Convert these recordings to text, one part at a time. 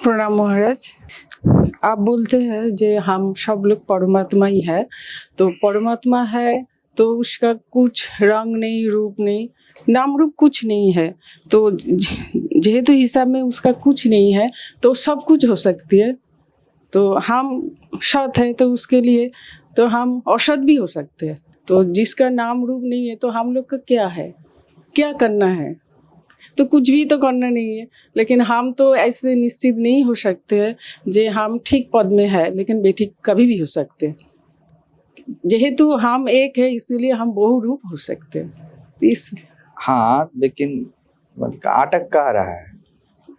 प्रणाम महाराज। आप बोलते हैं जे हम सब लोग परमात्मा ही है, तो परमात्मा है तो उसका कुछ रंग नहीं, रूप नहीं, नाम रूप कुछ नहीं है, तो जेहेतु हिसाब में उसका कुछ नहीं है तो सब कुछ हो सकती है। तो हम सत है तो उसके लिए तो हम असत भी हो सकते हैं। तो जिसका नाम रूप नहीं है तो हम लोग का क्या है, क्या करना है? तो कुछ भी तो करना नहीं है। लेकिन हम तो ऐसे निश्चित नहीं हो सकते हैं जे हम ठीक पद में है, लेकिन बेठीक कभी भी हो सकते हैं। जेहेतु हम एक है इसीलिए हम बहुरूप हो सकते हैं। तो इस हाँ, लेकिन अटक कहाँ रहा है?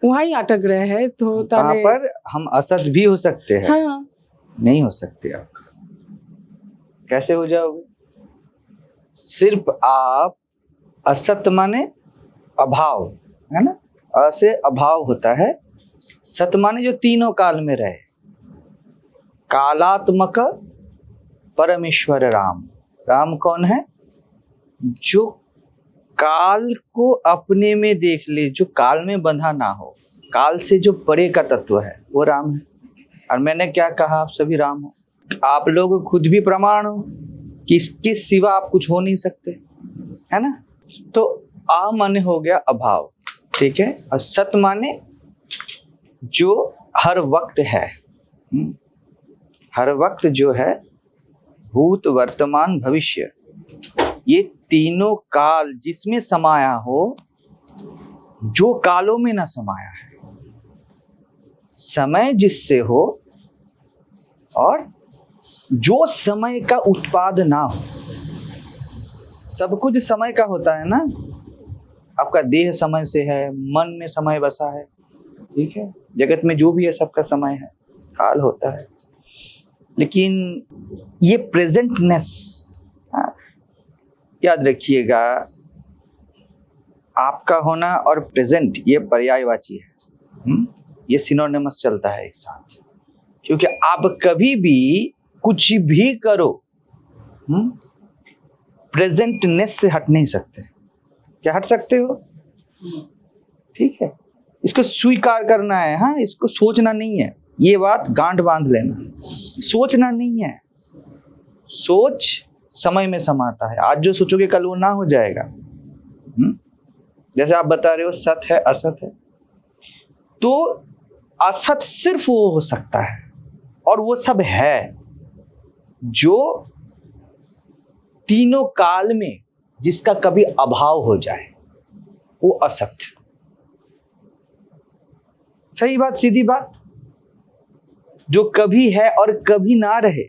वहाँ ही अटक रहे हैं। तो कहाँ पर हम असत भी हो सकते हैं? हाँ, नहीं हो सकते। आप कैसे हो जाओगे? सिर्फ आप असत माने अभाव, है ना? अ से अभाव होता है। सत माने जो तीनों काल में रहे, कालात्मक परमेश्वर राम। राम कौन है? जो काल को अपने में देख ले, जो काल में बंधा ना हो, काल से जो परे का तत्व है वो राम है। और मैंने क्या कहा, आप सभी राम हो। आप लोग खुद भी प्रमाण हो कि इसके सिवा आप कुछ हो नहीं सकते, है ना? तो आ माने हो गया अभाव, ठीक है। और सत माने जो हर वक्त है, हर वक्त जो है, भूत वर्तमान भविष्य, ये तीनों काल जिसमें समाया हो, जो कालों में ना समाया है। समय जिससे हो और जो समय का उत्पाद ना हो। सब कुछ समय का होता है ना। आपका देह समय से है, मन में समय बसा है, ठीक है। जगत में जो भी है सबका समय है, काल होता है। लेकिन ये प्रेजेंटनेस, याद रखिएगा, आपका होना और प्रेजेंट ये पर्यायवाची है। ये सिनोनिमस चलता है एक साथ, क्योंकि आप कभी भी कुछ भी करो, प्रेजेंटनेस से हट नहीं सकते। क्या हट सकते हो? ठीक है, इसको स्वीकार करना है। हाँ, इसको सोचना नहीं है। ये बात गांठ बांध लेना, सोचना नहीं है। सोच समय में समाता है। आज जो सोचोगे कल वो ना हो जाएगा। जैसे आप बता रहे हो सत है असत है, तो असत सिर्फ वो हो सकता है, और वो सब है जो तीनों काल में जिसका कभी अभाव हो जाए, वो असत। सही बात, सीधी बात। जो कभी है और कभी ना रहे,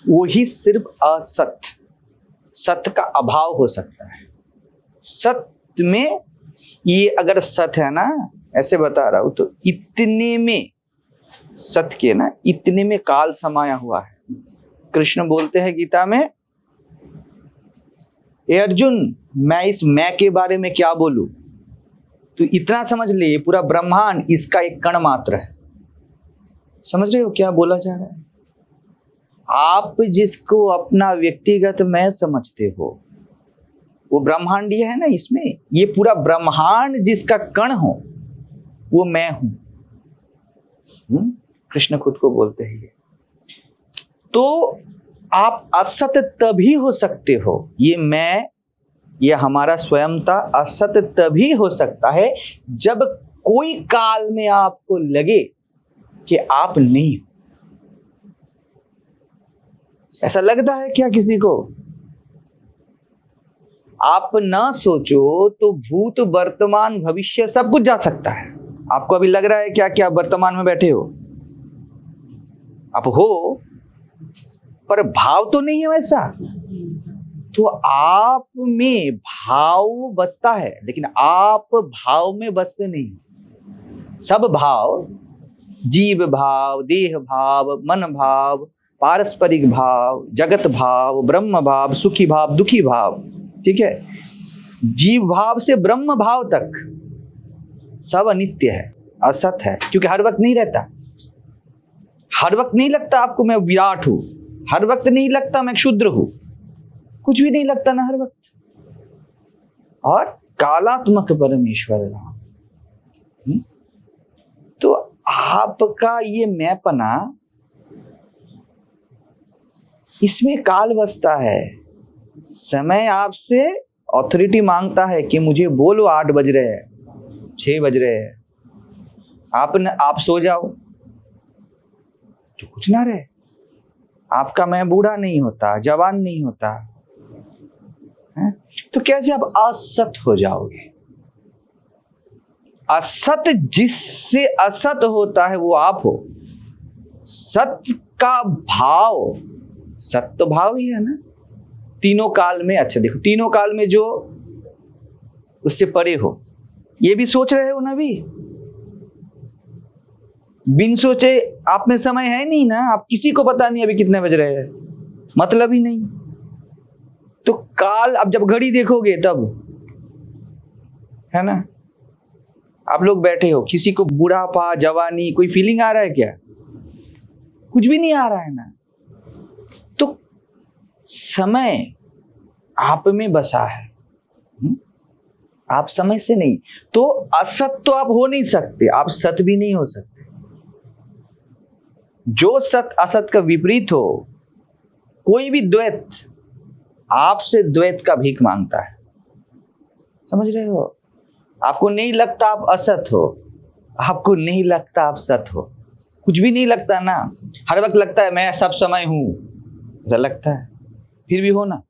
वही सिर्फ असत, सत का अभाव हो सकता है। सत्य में ये अगर सत है ना, ऐसे बता रहा हूं, तो इतने में सत्य के ना, इतने में काल समाया हुआ है। कृष्ण बोलते हैं गीता में, ए अर्जुन, मैं इस मैं के बारे में क्या बोलूं, तो इतना समझ ले, ये पूरा ब्रह्मांड इसका एक कण मात्र है। समझ रहे हो क्या बोला जा रहा है? आप जिसको अपना व्यक्तिगत मैं समझते हो, वो ब्रह्मांडीय है ना। इसमें ये पूरा ब्रह्मांड जिसका कण हो, वो मैं हूं। कृष्ण खुद को बोलते हैं ये। तो आप असत तभी हो सकते हो, ये मैं, ये हमारा स्वयंता असत तभी हो सकता है जब कोई काल में आपको लगे कि आप नहीं हो। ऐसा लगता है क्या किसी को? आप ना सोचो तो भूत वर्तमान भविष्य सब कुछ जा सकता है। आपको अभी लग रहा है क्या क्या वर्तमान में बैठे हो? आप हो, पर भाव तो नहीं है वैसा। तो आप में भाव बसता है, लेकिन आप भाव में बसते नहीं। सब भाव, जीव भाव, देह भाव, मन भाव, पारस्परिक भाव, जगत भाव, ब्रह्म भाव, सुखी भाव, दुखी भाव, ठीक है, जीव भाव से ब्रह्म भाव तक सब अनित्य है, असत है। क्योंकि हर वक्त नहीं रहता। हर वक्त नहीं लगता आपको मैं विराट हूं, हर वक्त नहीं लगता मैं क्षुद्र हूं, कुछ भी नहीं लगता ना हर वक्त। और कालात्मक परमेश्वर राम। तो आपका ये मैंपना, इसमें काल बसता है। समय आपसे ऑथोरिटी मांगता है कि मुझे बोलो 8 बज रहे हैं, 6 बज रहे हैं, आप सो जाओ तो कुछ ना रहे। आपका मैं बूढ़ा नहीं होता, जवान नहीं होता है? तो कैसे आप असत हो जाओगे? असत जिससे असत होता है वो आप हो। सत्य का भाव, सत्य तो भाव ही है ना, तीनों काल में। अच्छा देखो, तीनों काल में जो उससे परे हो, ये भी सोच रहे हो ना। भी बिन सोचे आप में समय है नहीं ना, आप किसी को पता नहीं अभी कितने बज रहे हैं, मतलब ही नहीं। तो काल, अब जब घड़ी देखोगे तब, है ना, आप लोग बैठे हो, किसी को बुढ़ापा, जवानी, कोई फीलिंग आ रहा है क्या? कुछ भी नहीं आ रहा है ना। तो समय आप में बसा है, आप समय से नहीं। तो असत तो आप हो नहीं सकते, आप सत भी नहीं हो सकते। जो सत असत का विपरीत हो, कोई भी द्वैत आपसे द्वैत का भीख मांगता है। समझ रहे हो? आपको नहीं लगता आप असत हो, आपको नहीं लगता आप सत हो, कुछ भी नहीं लगता ना। हर वक्त लगता है मैं सब समय हूं, ऐसा लगता है, फिर भी हो ना।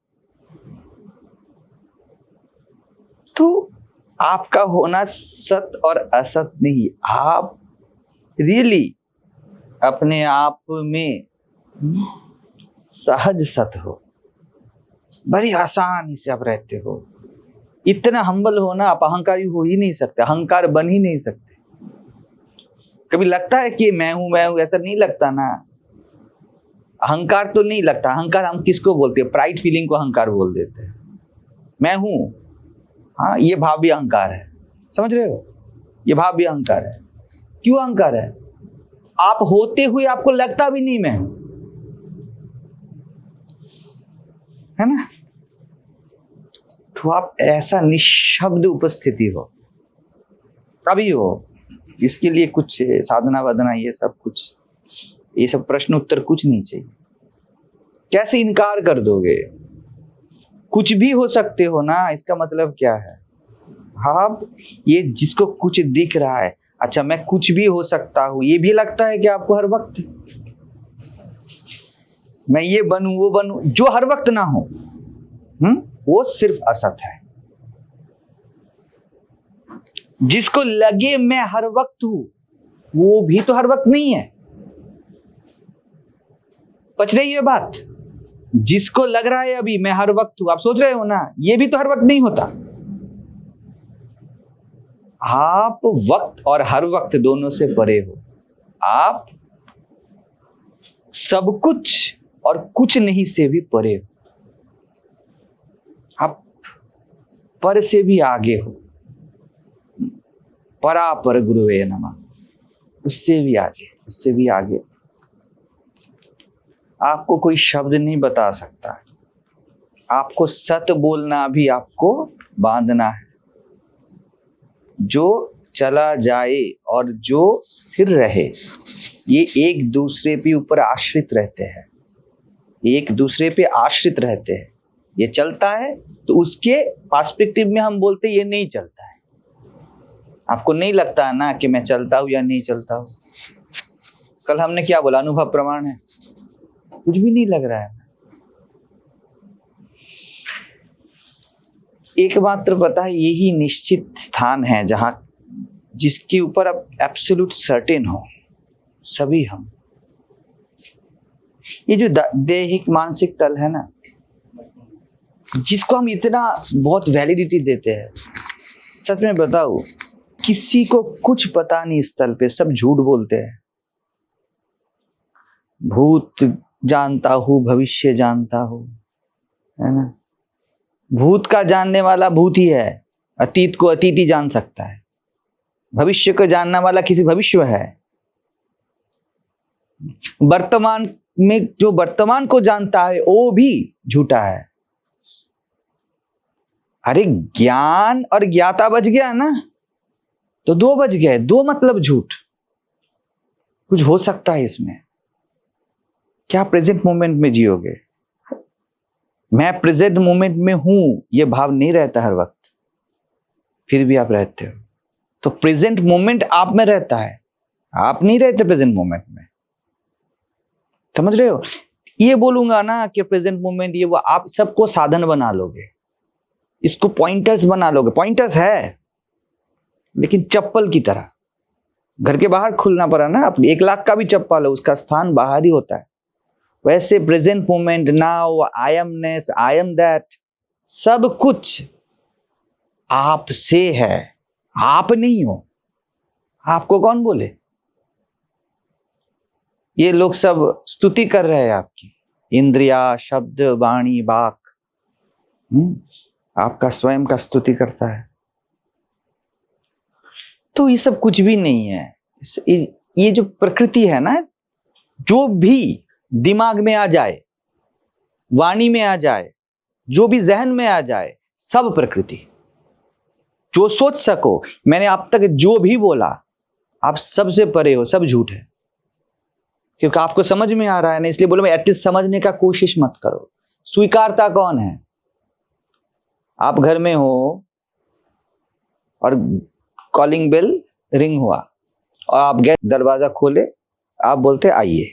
तो आपका होना सत और असत नहीं, आप रियली अपने आप में सहज सत हो, बड़ी आसानी से आप रहते हो। इतना हम्बल हो ना, आप अहंकारी हो ही नहीं सकते, अहंकार बन ही नहीं सकते। कभी लगता है कि मैं हूं, ऐसा नहीं लगता ना। अहंकार तो नहीं लगता। अहंकार हम किसको बोलते हैं? प्राइड फीलिंग को अहंकार बोल देते हैं। मैं हूं, हाँ, ये भाव भी अहंकार है। समझ रहे हो? ये भाव भी अहंकार है। क्यों अहंकार है? आप होते हुए आपको लगता भी नहीं मैं हूं, है ना। तो आप ऐसा निशब्द उपस्थिति हो, कभी हो। इसके लिए कुछ साधना वादना, ये सब कुछ, ये सब प्रश्न उत्तर कुछ नहीं चाहिए। कैसे इनकार कर दोगे? कुछ भी हो सकते हो ना, इसका मतलब क्या है? आप ये जिसको कुछ दिख रहा है, अच्छा मैं कुछ भी हो सकता हूं, ये भी लगता है कि आपको हर वक्त मैं ये बनूं वो बनूं, जो हर वक्त ना हो, वो सिर्फ असत है। जिसको लगे मैं हर वक्त हूं, वो भी तो हर वक्त नहीं है। पच रही है बात? जिसको लग रहा है अभी मैं हर वक्त हूं, आप सोच रहे हो ना, ये भी तो हर वक्त नहीं होता। आप वक्त और हर वक्त दोनों से परे हो। आप सब कुछ और कुछ नहीं से भी परे हो। आप पर से भी आगे हो। परापर गुरुवे नमः, उससे भी आगे, उससे भी आगे। आपको कोई शब्द नहीं बता सकता। आपको सत बोलना भी आपको बांधना है। जो चला जाए और जो स्थिर रहे, ये एक दूसरे पे ऊपर आश्रित रहते हैं, एक दूसरे पे आश्रित रहते हैं। ये चलता है तो उसके पर्सपेक्टिव में हम बोलते हैं ये नहीं चलता है। आपको नहीं लगता है ना कि मैं चलता हूं या नहीं चलता हूं? कल हमने क्या बोला? अनुभव प्रमाण है। कुछ भी नहीं लग रहा है। एकमात्र पता है, यही निश्चित स्थान है जहां, जिसके ऊपर आप एब्सोल्यूट सर्टेन हो सभी हम। ये जो दैहिक मानसिक तल है ना, जिसको हम इतना बहुत वैलिडिटी देते हैं, सच में बताओ, किसी को कुछ पता नहीं इस तल पे, सब झूठ बोलते हैं। भूत जानता हूं, भविष्य जानता हूं, है ना। भूत का जानने वाला भूत ही है, अतीत को अतीत ही जान सकता है। भविष्य को जानने वाला किसी भविष्य है। वर्तमान में जो वर्तमान को जानता है वो भी झूठा है। अरे ज्ञान और ज्ञाता बच गया ना, तो दो बच गए। दो मतलब झूठ। कुछ हो सकता है इसमें? क्या प्रेजेंट मोमेंट में जियोगे? मैं प्रेजेंट मोमेंट में हूं, यह भाव नहीं रहता हर वक्त, फिर भी आप रहते हो। तो प्रेजेंट मोमेंट आप में रहता है, आप नहीं रहते प्रेजेंट मोमेंट में। समझ रहे हो? ये बोलूंगा ना कि प्रेजेंट मोमेंट ये वो, आप सबको साधन बना लोगे, इसको पॉइंटर्स बना लोगे। पॉइंटर्स है लेकिन चप्पल की तरह, घर के बाहर खुलना पड़ा ना, आप 1 लाख का भी चप्पल हो, उसका स्थान बाहर ही होता है। वैसे present moment, now, I MNIST, I am that, सब कुछ आपसे है, आप नहीं हो। आपको कौन बोले? ये लोग सब स्तुति कर रहे हैं आपकी, इंद्रिया, शब्द, वाणी, वाक, आपका स्वयं का स्तुति करता है। तो ये सब कुछ भी नहीं है। ये जो प्रकृति है ना, जो भी दिमाग में आ जाए, वाणी में आ जाए, जो भी जहन में आ जाए, सब प्रकृति। जो सोच सको, मैंने आप तक जो भी बोला, आप सबसे परे हो, सब झूठ है। क्योंकि आपको समझ में आ रहा है ना, इसलिए बोलो, मैं एटलीस्ट समझने का कोशिश मत करो। स्वीकारता कौन है? आप घर में हो और कॉलिंग बेल रिंग हुआ और आप गए, दरवाजा खोले, आप बोलते आइए।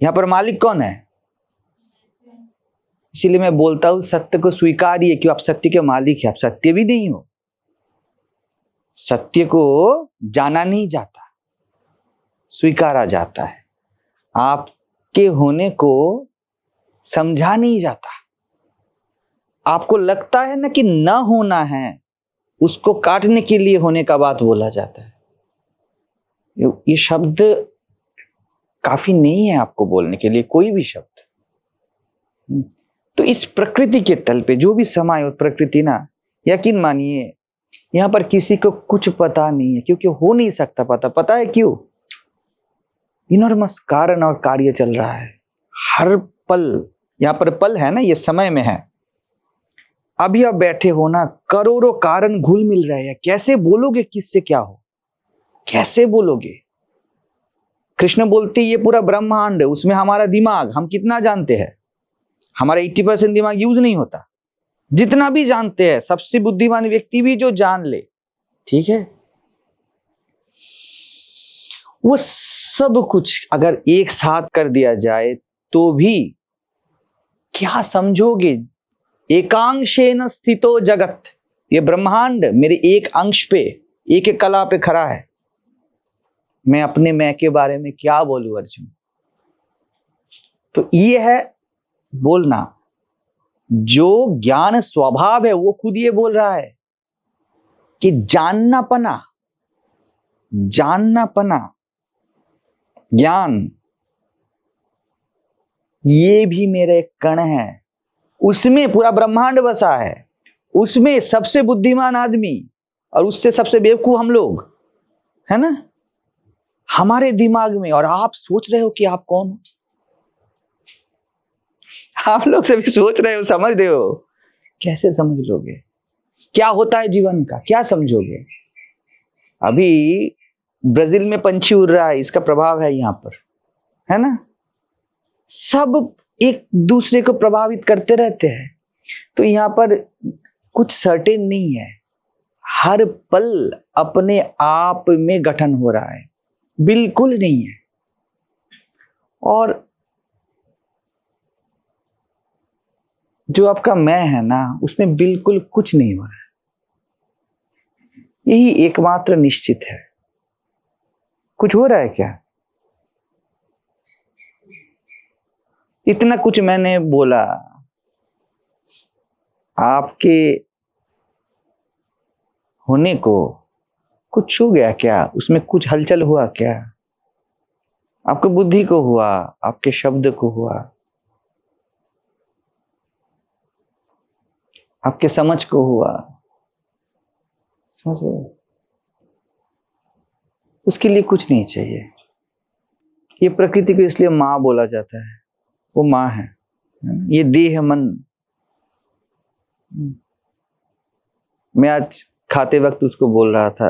यहां पर मालिक कौन है? इसीलिए मैं बोलता हूं सत्य को स्वीकारिए, क्यों? आप सत्य के मालिक हैं, आप सत्य भी नहीं हो। सत्य को जाना नहीं जाता, स्वीकारा जाता है। आपके होने को समझा नहीं जाता। आपको लगता है ना कि न होना है, उसको काटने के लिए होने का बात बोला जाता है। ये शब्द काफी नहीं है आपको बोलने के लिए, कोई भी शब्द। तो इस प्रकृति के तल पे जो भी समाये हो प्रकृति ना, यकीन मानिए यहां पर किसी को कुछ पता नहीं है, क्योंकि हो नहीं सकता पता। पता है क्यों? इनॉर्मस कारण और कार्य चल रहा है हर पल। यहां पर पल है ना, ये समय में है। अभी आप बैठे हो ना, करोड़ों कारण घुल मिल रहे हैं। कैसे बोलोगे किससे क्या हो? कैसे बोलोगे? कृष्ण बोलते ये पूरा ब्रह्मांड, उसमें हमारा दिमाग, हम कितना जानते हैं? हमारा 80% दिमाग यूज नहीं होता। जितना भी जानते हैं, सबसे बुद्धिमान व्यक्ति भी जो जान ले, ठीक है, वो सब कुछ अगर एक साथ कर दिया जाए तो भी क्या समझोगे? एकांशेन स्थितो जगत, ये ब्रह्मांड मेरे एक अंश पे, एक कला पे खड़ा है। मैं अपने मैं के बारे में क्या बोलूं अर्जुन? तो ये है बोलना। जो ज्ञान स्वभाव है वो खुद ये बोल रहा है कि जानना पना, जानना पना, ज्ञान, ये भी मेरे एक कण है। उसमें पूरा ब्रह्मांड बसा है, उसमें सबसे बुद्धिमान आदमी और उससे सबसे बेवकूफ हम लोग, है ना, हमारे दिमाग में। और आप सोच रहे हो कि आप कौन हो? आप लोग सभी सोच रहे हो, समझ रहे हो? कैसे समझ लोगे? क्या होता है जीवन का, क्या समझोगे? अभी ब्राजील में पंछी उड़ रहा है, इसका प्रभाव है यहां पर, है ना। सब एक दूसरे को प्रभावित करते रहते हैं। तो यहां पर कुछ सर्टेन नहीं है। हर पल अपने आप में गठन हो रहा है, बिल्कुल नहीं है। और जो आपका मैं है ना, उसमें बिल्कुल कुछ नहीं हो रहा है। यही एकमात्र निश्चित है। कुछ हो रहा है क्या? इतना कुछ मैंने बोला, आपके होने को कुछ छू गया क्या? उसमें कुछ हलचल हुआ क्या? आपको बुद्धि को हुआ, आपके शब्द को हुआ, आपके समझ को हुआ, समझे? उसके लिए कुछ नहीं चाहिए। ये प्रकृति को इसलिए माँ बोला जाता है, वो माँ है। ये देह मन, मैं आज खाते वक्त उसको बोल रहा था,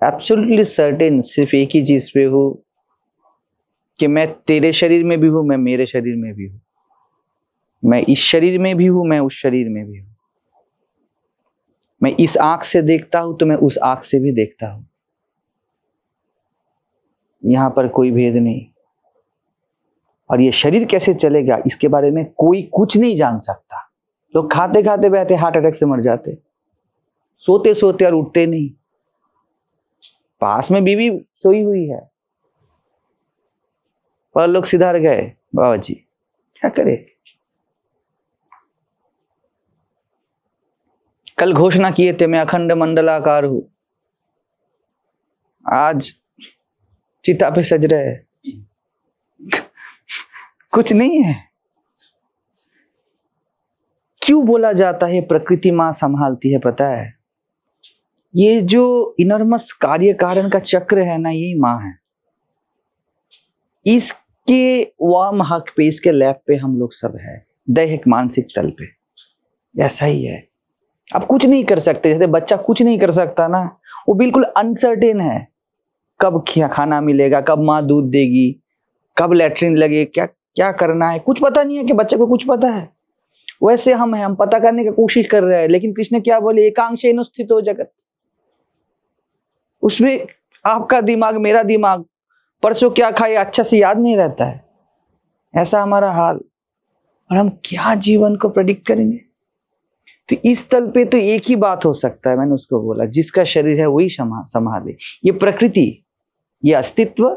एब्सोल्युटली सर्टेन सिर्फ एक ही चीज पे हूं कि मैं तेरे शरीर में भी हूं, मैं मेरे शरीर में भी हूं, मैं इस शरीर में भी हूं, मैं उस शरीर में भी हूं, मैं इस आंख से देखता हूं तो मैं उस आंख से भी देखता हूं। यहां पर कोई भेद नहीं। और ये शरीर कैसे चलेगा इसके बारे में कोई कुछ नहीं जान सकता। लोग खाते खाते बैठे हार्ट अटैक से मर जाते, सोते सोते और उठते नहीं। पास में बीवी सोई हुई है पर लोग सिधार गए, बाबा जी क्या करे। कल घोषणा किए थे मैं अखंड मंडलाकार हूं, आज चिता पे सज रहे हैं। कुछ नहीं है। क्यों बोला जाता है प्रकृति मां संभालती है, पता है? ये जो इनर्मस कार्य कारण का चक्र है ना, यही मां है। इसके वाम हक पे, इसके लैब पे हम लोग सब है, दैहिक मानसिक तल पे। ऐसा ही है। आप कुछ नहीं कर सकते। जैसे बच्चा कुछ नहीं कर सकता ना, वो बिल्कुल अनसर्टेन है, कब खाना मिलेगा, कब माँ दूध देगी, कब लैट्रिन लगे, क्या क्या करना है, कुछ पता नहीं है कि बच्चे को कुछ पता है। वैसे हम हैं, हम पता करने की कोशिश कर रहे हैं। लेकिन कृष्ण क्या बोले, एकांशेन स्थितो जगत। उसमें आपका दिमाग, मेरा दिमाग परसों क्या खाए अच्छा से याद नहीं रहता है। ऐसा हमारा हाल। और हम क्या जीवन को प्रेडिक्ट करेंगे? तो इस तल पे तो एक ही बात हो सकता है, मैंने उसको बोला, जिसका शरीर है वही संभाले। ये प्रकृति, ये अस्तित्व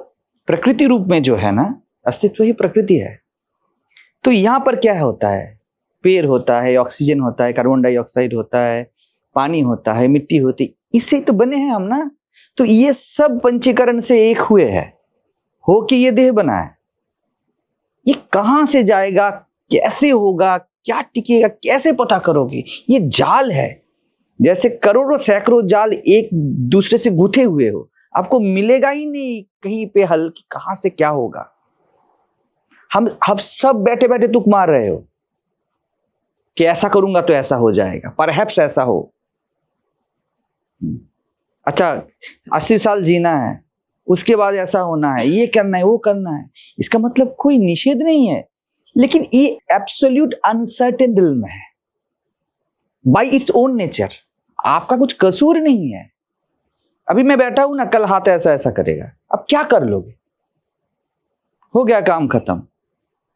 प्रकृति रूप में जो है ना, अस्तित्व ही प्रकृति है। तो यहां पर क्या होता है, पेड़ होता है, ऑक्सीजन होता है, कार्बन डाइऑक्साइड होता है, पानी होता है, मिट्टी होती है, इससे तो बने हैं हम ना। तो ये सब पंचीकरण से एक हुए हैं, हो कि ये देह बना है। ये कहां से जाएगा, कैसे होगा, क्या टिकेगा, कैसे पता करोगे? ये जाल है। जैसे करोड़ों सैकड़ों जाल एक दूसरे से गुथे हुए हो, आपको मिलेगा ही नहीं कहीं पे हल कि कहां से क्या होगा। हम सब बैठे बैठे तुक मार रहे हो कि ऐसा करूंगा तो ऐसा हो जाएगा, परहैप्स ऐसा हो। अच्छा 80 साल जीना है, उसके बाद ऐसा होना है, ये करना है, वो करना है। इसका मतलब कोई निषेध नहीं है, लेकिन ये एब्सोल्यूट अनसर्टेन दिल में है बाय इट्स ओन नेचर। आपका कुछ कसूर नहीं है। अभी मैं बैठा हूं ना, कल हाथ ऐसा ऐसा करेगा, अब क्या कर लोगे? हो गया काम खत्म।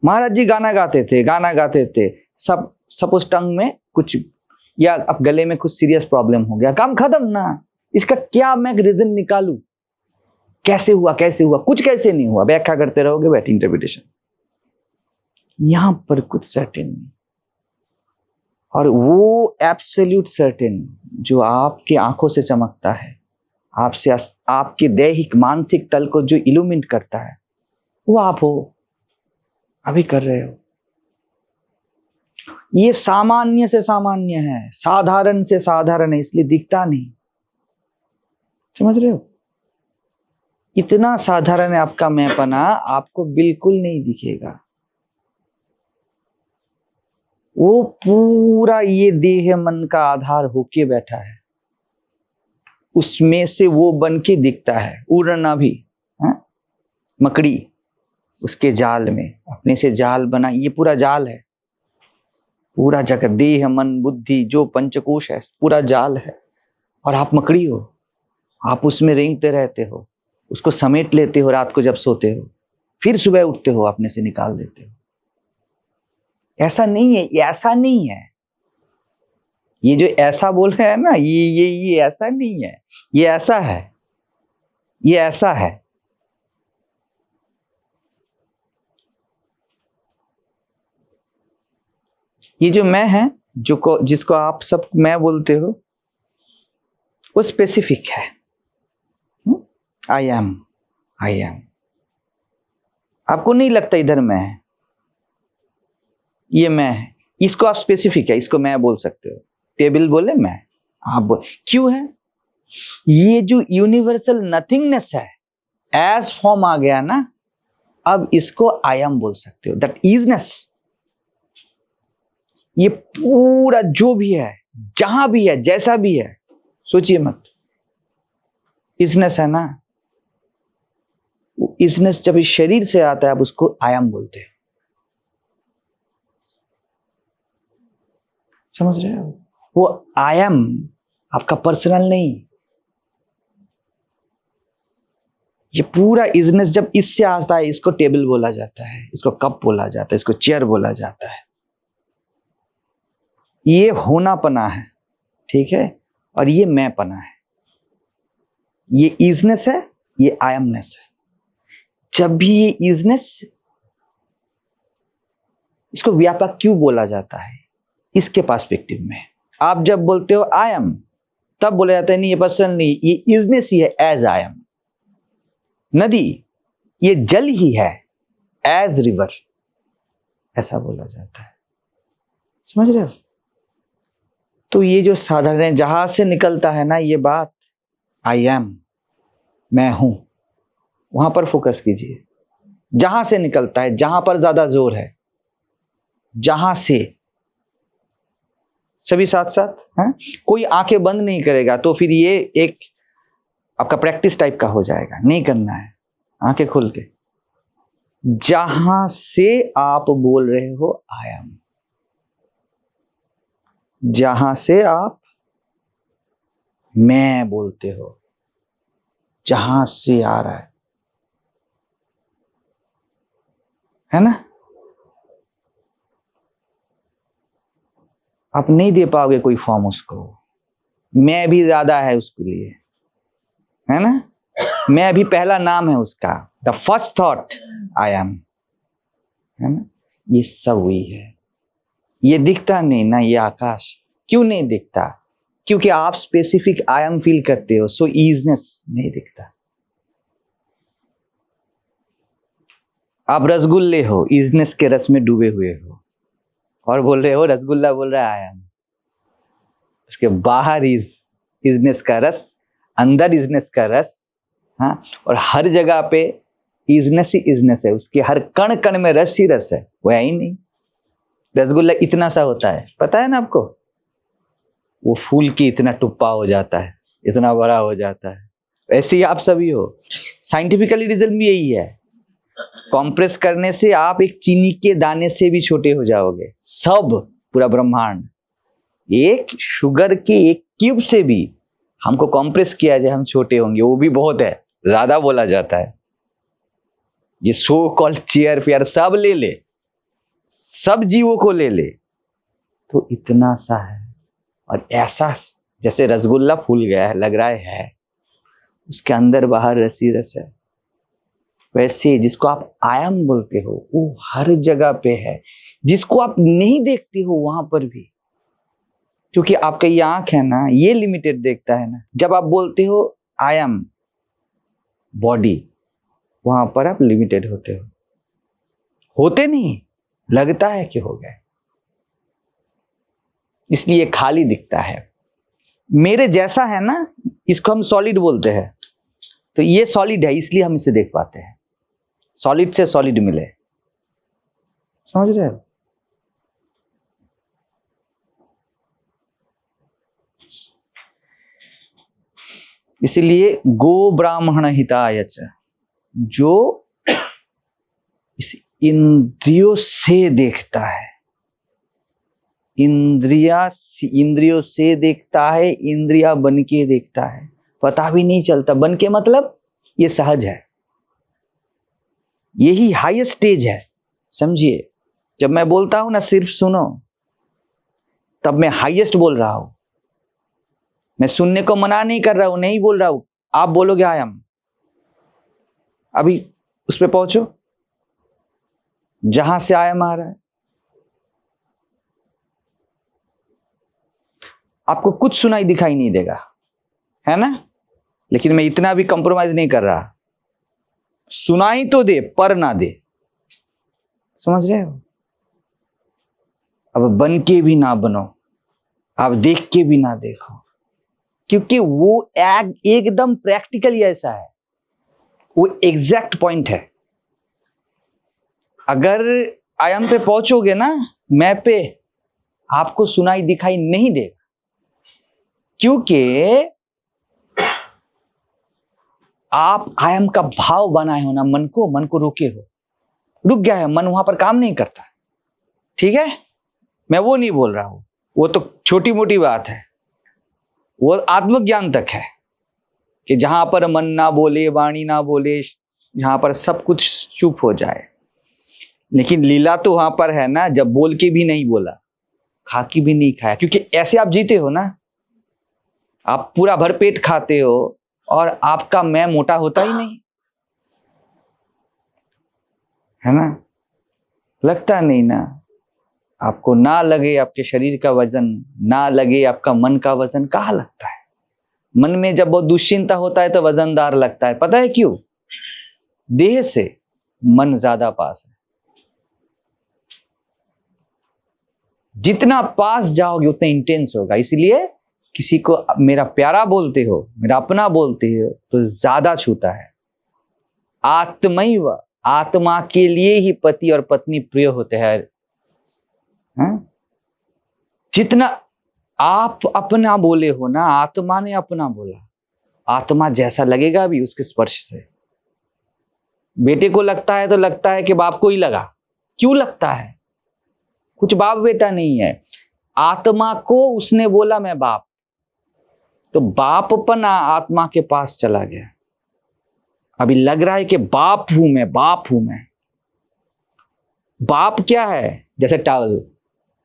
महाराज जी गाना गाते थे, सब सपोज टंग में कुछ या अब गले में कुछ सीरियस प्रॉब्लम हो गया, काम खत्म ना। इसका क्या मैं रीजन निकालूं? कैसे हुआ, कुछ कैसे नहीं हुआ, व्याख्या करते रहोगे, बैठी इंटरप्रिटेशन। यहां पर कुछ सर्टेन नहीं। और वो एब्सोल्यूट सर्टेन जो आपकी आंखों से चमकता है, आपसे आपके दैहिक मानसिक तल को जो इल्यूमिनेट करता है, वो आप हो, अभी कर रहे हो। ये सामान्य से सामान्य है, साधारण से साधारण है, इसलिए दिखता नहीं। समझ रहे हो? इतना साधारण है आपका मैंपना, आपको बिल्कुल नहीं दिखेगा। वो पूरा ये देह मन का आधार होके बैठा है, उसमें से वो बन के दिखता है। उड़ना भी है, मकड़ी उसके जाल में अपने से जाल बना, ये पूरा जाल है। पूरा जगत, देह मन बुद्धि जो पंचकोश है, पूरा जाल है। और आप मकड़ी हो, आप उसमें रेंगते रहते हो, उसको समेट लेते हो, रात को जब सोते हो, फिर सुबह उठते हो, अपने से निकाल देते हो। ऐसा नहीं है, ऐसा नहीं है। ये जो ऐसा बोल रहे हैं ना, ये ऐसा नहीं है, ये ऐसा है, ये ऐसा है। ये जो मैं है, जिसको आप सब मैं बोलते हो, वो स्पेसिफिक है। आई एम आपको नहीं लगता इधर मैं है, ये मैं है। इसको आप स्पेसिफिक है, इसको मैं बोल सकते हो। टेबल बोले मैं, आप बोल, क्यों है? ये जो यूनिवर्सल नथिंगनेस है, एज फॉर्म आ गया ना, अब इसको आई एम बोल सकते हो। दैट इजनेस, ये पूरा जो भी है, जहां भी है, जैसा भी है, सोचिए मत, इजनेस है ना, वो इजनेस जब इस शरीर से आता है आप उसको आयाम बोलते हैं। समझ रहे हो? वो आयाम आपका पर्सनल नहीं। ये पूरा इजनेस जब इससे आता है, इसको टेबल बोला जाता है, इसको कप बोला जाता है, इसको चेयर बोला जाता है। ये होनापना है, ठीक है, और ये मैंपना है। ये इजनेस है, ये आयमनेस है। जब भी ये इजनेस, इसको व्यापक क्यों बोला जाता है? इसके पर्सपेक्टिव में आप जब बोलते हो आई एम, तब बोला जाता है नहीं ये पर्सन नहीं, ये इजनेस ही है, एज आई एम। नदी ये जल ही है, एज रिवर, ऐसा बोला जाता है। समझ रहे हो? तो ये जो साधारण है, जहां से निकलता है ना ये बात, आई एम, मैं हूं, वहां पर फोकस कीजिए। जहां से निकलता है, जहां पर ज्यादा जोर है, जहां से, सभी साथ साथ हैं? कोई आंखें बंद नहीं करेगा तो फिर ये एक आपका प्रैक्टिस टाइप का हो जाएगा, नहीं करना है। आंखें खोल के, जहां से आप बोल रहे हो आई एम, जहां से आप मैं बोलते हो, जहां से आ रहा है ना? आप नहीं दे पाओगे कोई फॉर्म उसको, मैं भी ज्यादा है उसके लिए, है ना? मैं भी पहला नाम है उसका, the first thought I am, है ना? ये सब वही है। ये दिखता नहीं ना, ये आकाश क्यों नहीं दिखता? क्योंकि आप स्पेसिफिक आई एम फील करते हो, सो इजनेस नहीं दिखता। आप रसगुल्ले हो, इजनेस के रस में डूबे हुए हो और बोल रहे हो रसगुल्ला, बोल रहा है आई एम। उसके बाहर इजनेस का रस, अंदर इजनेस का रस, हाँ, और हर जगह पे इजनेस ही इजनेस है, उसके हर कण कण में रस ही रस है, वो है ही नहीं। रसगुल्ला इतना सा होता है, पता है ना आपको? वो फूल की इतना टुप्पा हो जाता है, इतना बड़ा हो जाता है। ऐसे ही आप सभी हो। साइंटिफिकली रिजल्ट भी यही है, कॉम्प्रेस करने से आप एक चीनी के दाने से भी छोटे हो जाओगे। सब पूरा ब्रह्मांड एक शुगर के एक क्यूब से भी हमको कॉम्प्रेस किया जाए, हम छोटे होंगे, वो भी बहुत है, ज्यादा बोला जाता है। ये सो कॉल्ड चेयर फेयर सब ले ले, सब जीवों को ले ले, तो इतना सा है। और ऐसा जैसे रसगुल्ला फूल गया है, लग रहा है उसके अंदर बाहर रसी रस है, वैसे जिसको आप आयाम बोलते हो वो हर जगह पे है। जिसको आप नहीं देखते हो वहां पर भी, क्योंकि आपका ये आंख है ना, ये लिमिटेड देखता है ना। जब आप बोलते हो आई एम बॉडी, वहां पर आप लिमिटेड होते हो, होते नहीं, लगता है कि हो गए, इसलिए खाली दिखता है। मेरे जैसा है ना, इसको हम सॉलिड बोलते हैं, तो ये सॉलिड है इसलिए हम इसे देख पाते हैं, सॉलिड से सॉलिड मिले। समझ रहे हो? इसीलिए गो ब्राह्मण हिताय च, जो इस इंद्रियों से देखता है, इंद्रियों से देखता है, इंद्रिया बन के देखता है, पता भी नहीं चलता। बन के मतलब ये सहज है, यही हाईएस्ट स्टेज है। समझिए, जब मैं बोलता हूं ना सिर्फ सुनो, तब मैं हाईएस्ट बोल रहा हूं। मैं सुनने को मना नहीं कर रहा हूं, नहीं बोल रहा हूं। आप बोलोगे आई एम, अभी उस पे पहुंचो जहां से आई एम आ रहा है। आपको कुछ सुनाई दिखाई नहीं देगा, है ना? लेकिन मैं इतना भी कंप्रोमाइज नहीं कर रहा, सुनाई तो दे पर ना दे। समझ रहे हो? अब बन के भी ना बनो, आप देख के भी ना देखो, क्योंकि वो एकदम प्रैक्टिकली ऐसा है, वो एग्जैक्ट पॉइंट है। अगर आई एम पे पहुंचोगे ना, मैप पे, आपको सुनाई दिखाई नहीं देगा, क्योंकि आप आई एम का भाव बनाए हो ना, मन को रोके हो, रुक गया है मन, वहां पर काम नहीं करता। ठीक है, मैं वो नहीं बोल रहा हूं, वो तो छोटी मोटी बात है, वो आत्मज्ञान तक है कि जहां पर मन ना बोले, वाणी ना बोले, जहां पर सब कुछ चुप हो जाए। लेकिन लीला तो वहां पर है ना, जब बोल के भी नहीं बोला, खा के भी नहीं खाया, क्योंकि ऐसे आप जीते हो ना, आप पूरा भरपेट खाते हो और आपका मैं मोटा होता ही नहीं है ना, लगता नहीं ना, आपको ना लगे आपके शरीर का वजन, ना लगे आपका मन का वजन, कहाँ लगता है? मन में जब बहुत दुश्चिंता होता है तो वजनदार लगता है, पता है क्यों? देह से मन ज्यादा पास है, जितना पास जाओगे उतना इंटेंस होगा। इसलिए किसी को मेरा प्यारा बोलते हो, मेरा अपना बोलते हो तो ज्यादा छूता है। आत्मैव, आत्मा के लिए ही पति और पत्नी प्रिय होते हैं। जितना आप अपना बोले हो ना, आत्मा ने अपना बोला, आत्मा जैसा लगेगा भी उसके स्पर्श से। बेटे को लगता है तो लगता है कि बाप को ही लगा, क्यों लगता है? कुछ बाप बेटा नहीं है, आत्मा को उसने बोला मैं बाप, तो बापपना आत्मा के पास चला गया। अभी लग रहा है कि बाप हूं मैं, बाप हूं मैं। बाप क्या है? जैसे टॉवल,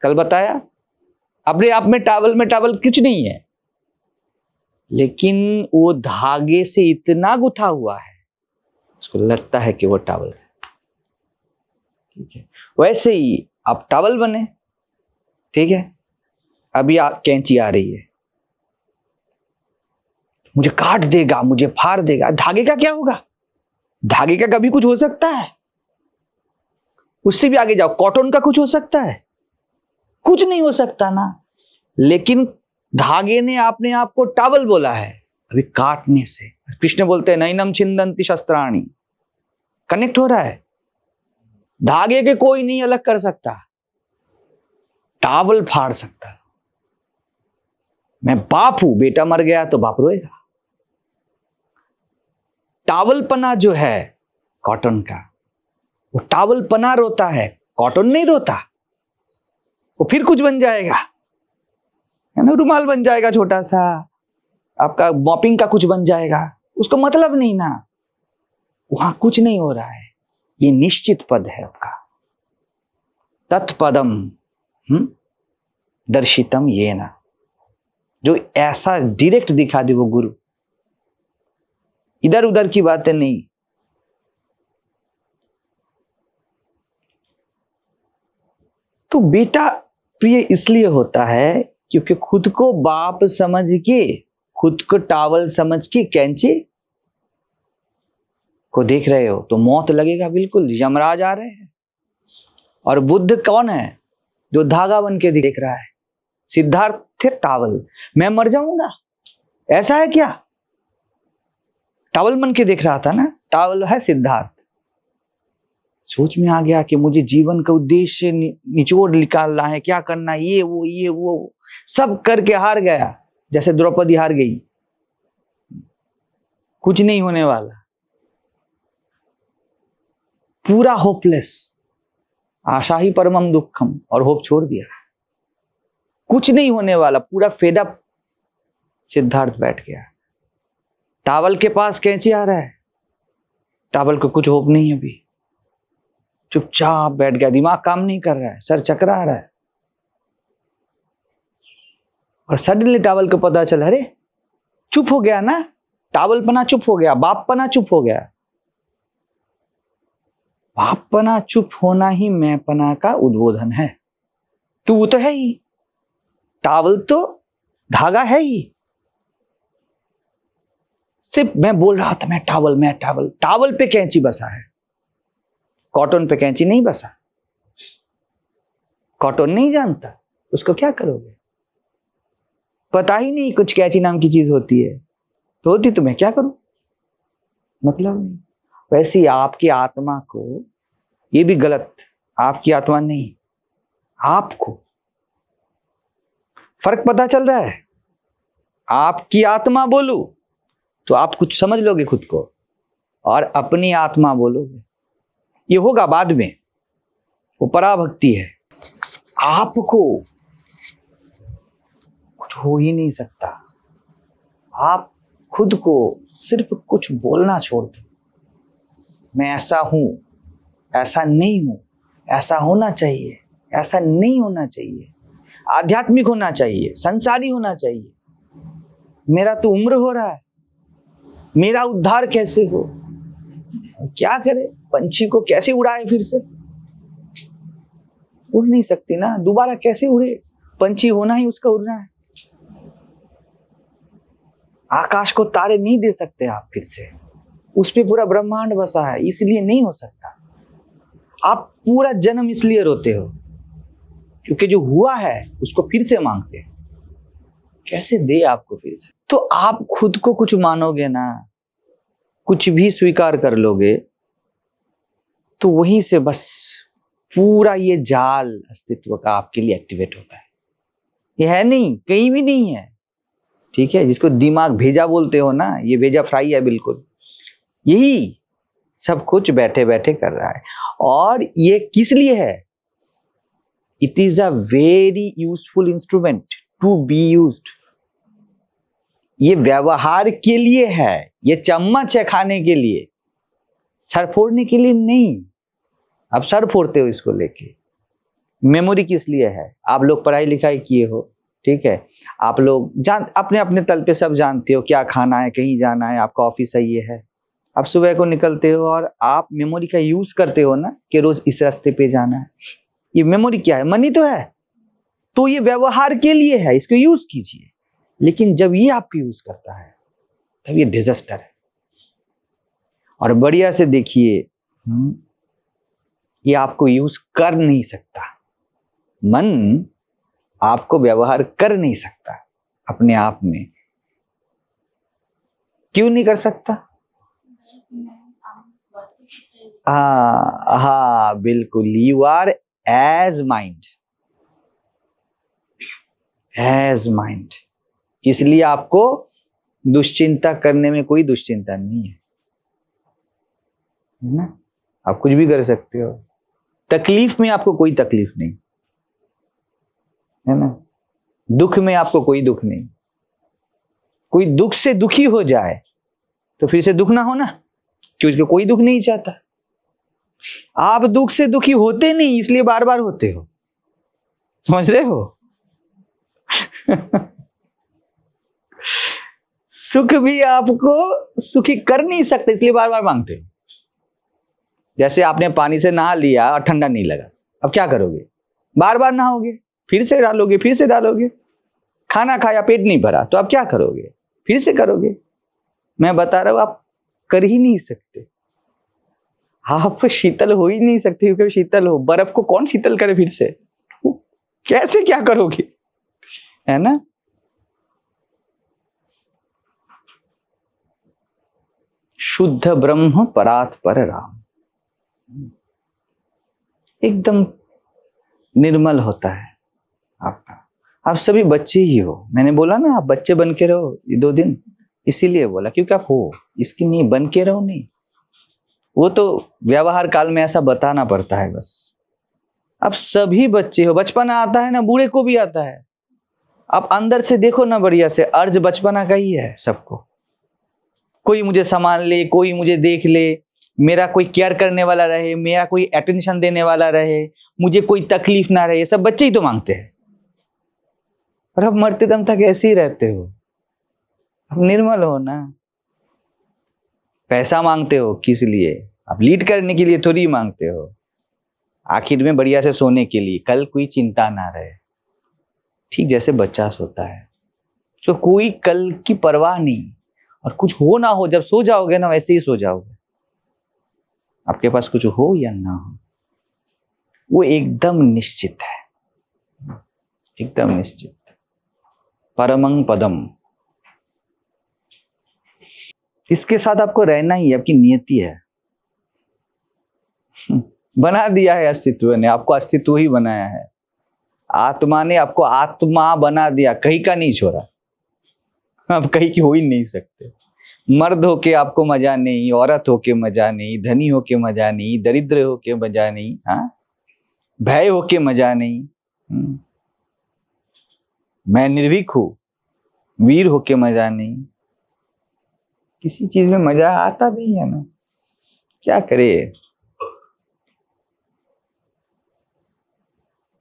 कल बताया, अपने आप में टॉवल कुछ नहीं है, लेकिन वो धागे से इतना गुथा हुआ है उसको लगता है कि वो टॉवल है। ठीक है, वैसे ही आप टॉवल बने। ठीक है, अभी कैंची आ रही है, मुझे काट देगा, मुझे फाड़ देगा, धागे का क्या होगा? धागे का कभी कुछ हो सकता है? उससे भी आगे जाओ, कॉटन का कुछ हो सकता है? कुछ नहीं हो सकता ना। लेकिन धागे ने अपने आप को टॉवल बोला है, अभी काटने से। कृष्ण बोलते हैं नैनम छिंदंति शस्त्राणि, कनेक्ट हो रहा है। धागे के कोई नहीं अलग कर सकता, टॉवल फाड़ सकता। मैं बाप हूं, बेटा मर गया तो बाप रोएगा। टॉवलपना जो है कॉटन का, वो टॉवलपना रोता है, कॉटन नहीं रोता। वो फिर कुछ बन जाएगा, है ना, रुमाल बन जाएगा छोटा सा, आपका मॉपिंग का कुछ बन जाएगा, उसको मतलब नहीं ना, वहां कुछ नहीं हो रहा है। ये निश्चित पद है आपका, तत्पदम दर्शितम ये ना, जो ऐसा डायरेक्ट दिखा दे वो गुरु, इधर उधर की बातें नहीं। तो बेटा प्रिय इसलिए होता है क्योंकि खुद को बाप समझ के, खुद को टॉवल समझ के कैंची को देख रहे हो तो मौत लगेगा बिल्कुल, यमराज आ रहे हैं। और बुद्ध कौन है? जो धागा बन के देख रहा है। सिद्धार्थ थे टॉवल, मैं मर जाऊंगा, ऐसा है क्या? टॉवल बन के देख रहा था ना, टॉवल है सिद्धार्थ। सोच में आ गया कि मुझे जीवन का उद्देश्य निचोड़ निकालना है, क्या करना है, ये वो सब करके हार गया, जैसे द्रौपदी हार गई। कुछ नहीं होने वाला, पूरा होपलेस, आशा ही परमम दुखम, और होप छोड़ दिया, कुछ नहीं होने वाला, पूरा फेड अप सिद्धार्थ बैठ गया। टॉवल के पास कैंची आ रहा है, टॉवल को कुछ होप नहीं अभी, चुपचाप बैठ गया, दिमाग काम नहीं कर रहा है, सर चकरा रहा है। और सडनली टॉवल को पता चला, अरे चुप हो गया ना, टॉवल पना चुप हो गया, बाप पना चुप हो गया। बाप पना चुप होना ही मैं पना का उद्बोधन है। तो वो तो है ही, टॉवल तो धागा है ही। सिर्फ मैं बोल रहा था मैं टॉवल, टॉवल पे कैंची बसा है, कॉटन पे कैंची नहीं बसा। कॉटन नहीं जानता, उसको क्या करोगे? पता ही नहीं कुछ कैंची नाम की चीज होती है, तो होती तो मैं क्या करूं, मतलब नहीं। वैसे ही आपकी आत्मा को, ये भी गलत, आपकी आत्मा नहीं, आपको फर्क पता चल रहा है। आपकी आत्मा बोलू तो आप कुछ समझ लोगे खुद को, और अपनी आत्मा बोलोगे, ये होगा बाद में, वो पराभक्ति है। आपको कुछ हो ही नहीं सकता, आप खुद को सिर्फ कुछ बोलना छोड़ दो, मैं ऐसा हूं, ऐसा नहीं हूं, ऐसा होना चाहिए, ऐसा नहीं होना चाहिए, आध्यात्मिक होना चाहिए, संसारी होना चाहिए, मेरा तो उम्र हो रहा है, मेरा उद्धार कैसे हो। क्या करे, पंछी को कैसे उड़ाए, फिर से उड़ नहीं सकती ना, दोबारा कैसे उड़े, पंछी होना ही उसका उड़ना है। आकाश को तारे नहीं दे सकते आप फिर से, उस पे पूरा ब्रह्मांड बसा है, इसलिए नहीं हो सकता। आप पूरा जन्म इसलिए रोते हो क्योंकि जो हुआ है उसको फिर से मांगते हैं, कैसे दे आपको फिर से। तो आप खुद को कुछ मानोगे ना, कुछ भी स्वीकार कर लोगे, तो वहीं से बस पूरा ये जाल अस्तित्व का आपके लिए एक्टिवेट होता है। ये है नहीं, कहीं भी नहीं है, ठीक है। जिसको दिमाग भेजा बोलते हो ना, ये भेजा फ्राई है बिल्कुल, यही सब कुछ बैठे बैठे कर रहा है। और ये किस लिए है? It is a very useful instrument to be used. ये व्यवहार के लिए है, ये चम्मच है खाने के लिए, सर फोड़ने के लिए नहीं। आप सर फोड़ते हो इसको लेके। मेमोरी किस लिए है? आप लोग पढ़ाई लिखाई किए हो, ठीक है, आप लोग अपने अपने तल पे सब जानते हो क्या खाना है, कहीं जाना है, आपका ऑफिस है, ये है। आप सुबह को निकलते हो और आप मेमोरी का यूज करते हो ना कि रोज इस रास्ते पे जाना है। ये मेमोरी क्या है? मनी तो है, तो ये व्यवहार के लिए है, इसको यूज कीजिए। लेकिन जब ये आपको यूज करता है तब ये डिजास्टर है। और बढ़िया से देखिए, ये आपको यूज कर नहीं सकता, मन आपको व्यवहार कर नहीं सकता अपने आप में। क्यों नहीं कर सकता? हाँ बिल्कुल, you are age mind, age mind. इसलिए आपको दुश्चिंता करने में कोई दुश्चिंता नहीं है ना। आप कुछ भी कर सकते हो, तकलीफ में आपको कोई तकलीफ नहीं है ना, दुख में आपको कोई दुख नहीं। कोई दुख से दुखी हो जाए तो फिर से दुख ना हो ना, क्योंकि कोई दुख नहीं चाहता। आप दुख से दुखी होते नहीं, इसलिए बार बार होते हो, समझ रहे हो? सुख भी आपको सुखी कर नहीं सकते, इसलिए बार बार मांगते हो। जैसे आपने पानी से नहा लिया और ठंडा नहीं लगा, अब क्या करोगे? बार बार नहाओगे, फिर से डालोगे, फिर से डालोगे। खाना खाया, पेट नहीं भरा, तो आप क्या करोगे? फिर से करोगे। मैं बता रहा हूं, आप कर ही नहीं सकते। आप शीतल हो ही नहीं सकते, क्योंकि शीतल हो, बर्फ को कौन शीतल करे फिर से? कैसे क्या करोगे, है ना? शुद्ध ब्रह्म परात्पर राम, एकदम निर्मल होता है आपका। आप सभी बच्चे ही हो, मैंने बोला ना, आप बच्चे बन के रहो ये 2 दिन, इसीलिए बोला क्योंकि आप हो, इसकी नहीं बन के रहो नहीं। वो तो व्यवहार काल में ऐसा बताना पड़ता है बस। आप सभी बच्चे हो, बचपना आता है ना, बूढ़े को भी आता है। आप अंदर से देखो ना बढ़िया से, अर्ज बचपना का ही है सबको। कोई मुझे संभाल ले, कोई मुझे देख ले, मेरा कोई केयर करने वाला रहे, मेरा कोई अटेंशन देने वाला रहे, मुझे कोई तकलीफ ना रहे, सब बच्चे ही तो मांगते हैं। और अब मरते दम तक ऐसे ही रहते हो। अब निर्मल हो ना। पैसा मांगते हो किस लिए? आप लीड करने के लिए थोड़ी मांगते हो, आखिर में बढ़िया से सोने के लिए, कल कोई चिंता ना रहे। ठीक जैसे बच्चा सोता है, तो कोई कल की परवाह नहीं, और कुछ हो ना हो, जब सो जाओगे ना वैसे ही सो जाओगे। आपके पास कुछ हो या ना हो, वो एकदम निश्चित है, एकदम निश्चित। परमं पदम, इसके साथ आपको रहना ही है, आपकी नियति है। बना दिया है अस्तित्व ने, आपको अस्तित्व ही बनाया है। आत्मा ने आपको आत्मा बना दिया, कहीं का नहीं छोड़ा। आप कहीं की हो ही नहीं सकते। मर्द होके आपको मजा नहीं, औरत होके मजा नहीं, धनी होके मजा नहीं, दरिद्र होके मजा नहीं, हाँ, भय होके मजा नहीं, मैं निर्भीक हूं, वीर होके मजा नहीं, किसी चीज में मजा आता नहीं है ना, क्या करे।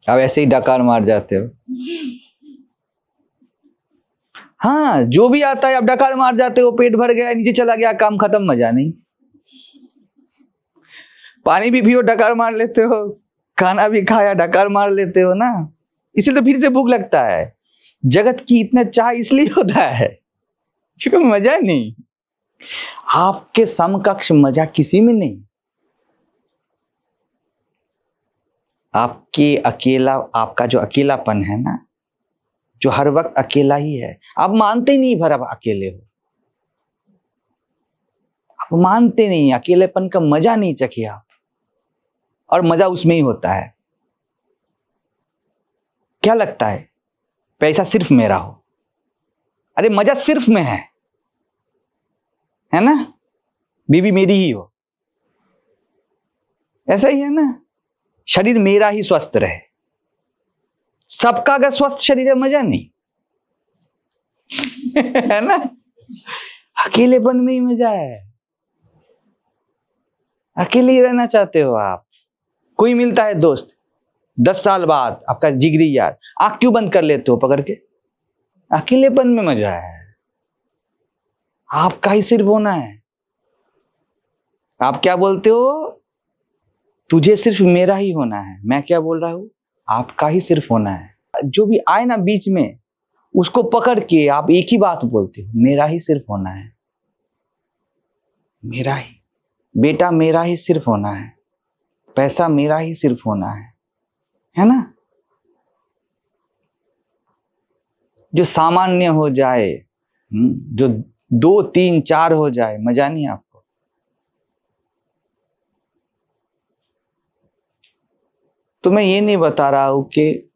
आप ऐसे ही डकार मार जाते हो। हाँ, जो भी आता है आप डकार मार जाते हो, पेट भर गया, नीचे चला गया, काम खत्म, मजा नहीं। पानी भी पियो, डकार मार लेते हो, खाना भी खाया, डकार मार लेते हो ना, इसलिए तो फिर से भूख लगता है। जगत की इतना चाह इसलिए होता है क्योंकि मजा नहीं। आपके समकक्ष मजा किसी में नहीं। आपके अकेला, आपका जो अकेलापन है ना, जो हर वक्त अकेला ही है, आप मानते ही नहीं भर आप अकेले हो, आप मानते नहीं, अकेलेपन का मजा नहीं चखे आप, और मजा उसमें ही होता है। क्या लगता है पैसा सिर्फ मेरा हो, अरे मजा सिर्फ में है ना, बीवी मेरी ही हो, ऐसा ही है ना, शरीर मेरा ही स्वस्थ रहे, सबका अगर स्वस्थ शरीर है, मजा नहीं है ना, अकेलेपन में ही मजा है। अकेले ही रहना चाहते हो आप। कोई मिलता है दोस्त 10 साल बाद, आपका जिगरी यार, आंख क्यों बंद कर लेते हो पकड़ के? अकेलेपन में मजा है, आपका ही सिर्फ होना है। आप क्या बोलते हो? तुझे सिर्फ मेरा ही होना है। मैं क्या बोल रहा हूं? आपका ही सिर्फ होना है। जो भी आए ना बीच में, उसको पकड़ के आप एक ही बात बोलते हो, मेरा ही सिर्फ होना है, मेरा ही बेटा, मेरा ही सिर्फ होना है, पैसा मेरा ही सिर्फ होना है ना। जो सामान्य हो जाए, जो 2, 3, 4 हो जाए, मजा नहीं आपको। तो मैं ये नहीं बता रहा हूं कि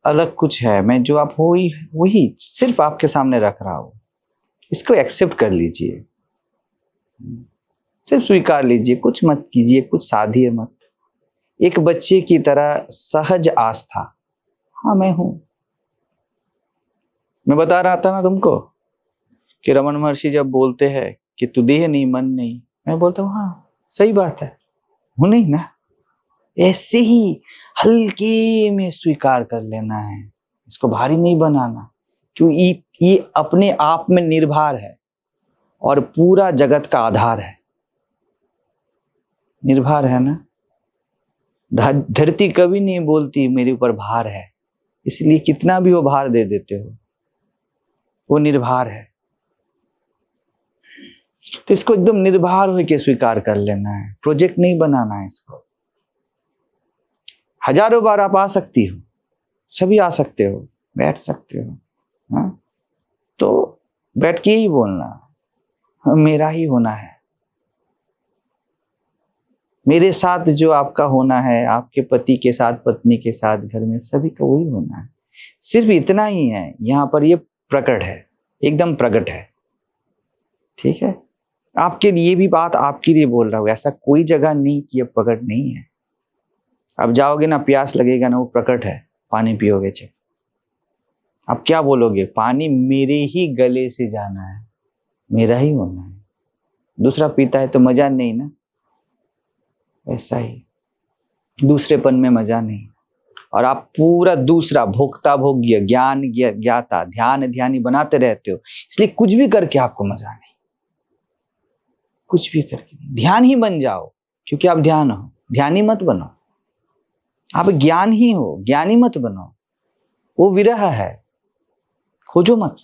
अलग कुछ है, मैं जो आप हो ही वही सिर्फ आपके सामने रख रहा हूं। इसको एक्सेप्ट कर लीजिए, सिर्फ स्वीकार लीजिए, कुछ मत कीजिए, कुछ साधिए मत। एक बच्चे की तरह सहज आस्था, हाँ मैं हूं। मैं बता रहा था ना तुमको कि रमन महर्षि जब बोलते हैं कि तू देह नहीं मन नहीं, मैं बोलता हूं हाँ सही बात है, हूं नहीं ना। ऐसे ही हल्के में स्वीकार कर लेना है, इसको भारी नहीं बनाना, क्योंकि ये अपने आप में निर्भर है और पूरा जगत का आधार है। निर्भर है ना, धरती कभी नहीं बोलती मेरे ऊपर भार है, इसलिए कितना भी वो भार दे देते हो, वो निर्भर है। तो इसको एकदम निर्भर होकर स्वीकार कर लेना है, प्रोजेक्ट नहीं बनाना है इसको। हजारों बार आप आ सकती हो, सभी आ सकते हो, बैठ सकते हो, हाँ? तो बैठ के ही बोलना मेरा ही होना है, मेरे साथ जो आपका होना है, आपके पति के साथ, पत्नी के साथ, घर में सभी का वही होना है। सिर्फ इतना ही है, यहाँ पर ये प्रकट है, एकदम प्रकट है। ठीक है, आपके लिए भी बात आपके लिए बोल रहा हूँ, ऐसा कोई जगह नहीं कि ये प्रकट नहीं है। अब जाओगे ना, प्यास लगेगा ना, वो प्रकट है, पानी पियोगे जब, आप क्या बोलोगे? पानी मेरे ही गले से जाना है, मेरा ही होना है, दूसरा पीता है तो मजा नहीं ना। ऐसा ही दूसरेपन में मजा नहीं, और आप पूरा दूसरा भोक्ता भोग्य, ज्ञान ज्ञाता, ध्यान ध्यानी बनाते रहते हो, इसलिए कुछ भी करके आपको मजा नहीं, कुछ भी करके ध्यान ही बन जाओ, क्योंकि आप ध्यान हो, ध्यानी मत बनो, आप ज्ञान ही हो, ज्ञानी मत बनो। वो विरह है, खोजो मत।